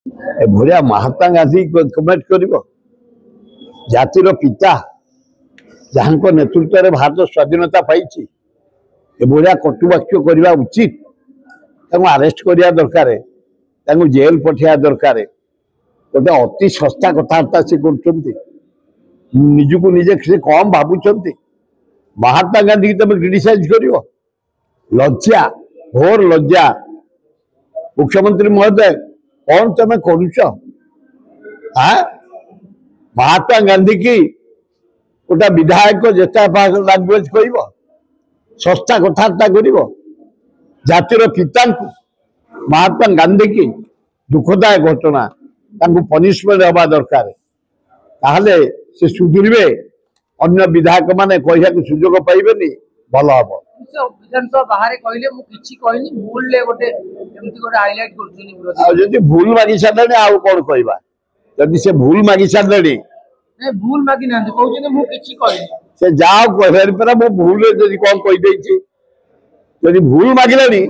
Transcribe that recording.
एभलिया Mahatma Gandhi comment कर जातिर पिता जहाँ नेतृत्व में भारत स्वाधीनता पाई एभलिया कटुवाक्य करने उचित अरेस्ट करने दरकार जेल पठा दरकार गोटे अति सस्ता कथबार्ता से निजक निजे से कम भावुं महात्मा गांधी की तुम क्रिटिसाइज कर लज्जा घोर लज्जा मुख्यमंत्री महोदय कौन तुम करुच महात्मा गांधी की गोटे विधायक जेता लांगुएज कह सस्ता कथबार्ता कर जातिर पिता महात्मा गांधी की दुखदायक घटना पनिशमेंट हवा दरकार ताहले से सुधुरबे अन्य विधायक माने कहया सुजोग पाइबेनी भल हम विधानसभा बाहर कहले मु किछि कहनी भूल ले गोटे एमती गोटे हाइलाइट करछनी जदि भूल मागी सारे आउ कौन कहबा जदि से भूल मागी सारे नहीं भूल मागी ना कहउछनी मु किछि कहनी से जाओ कहले परा मु भूल जदि कौन कहि देछि जदि भूल मागिलानी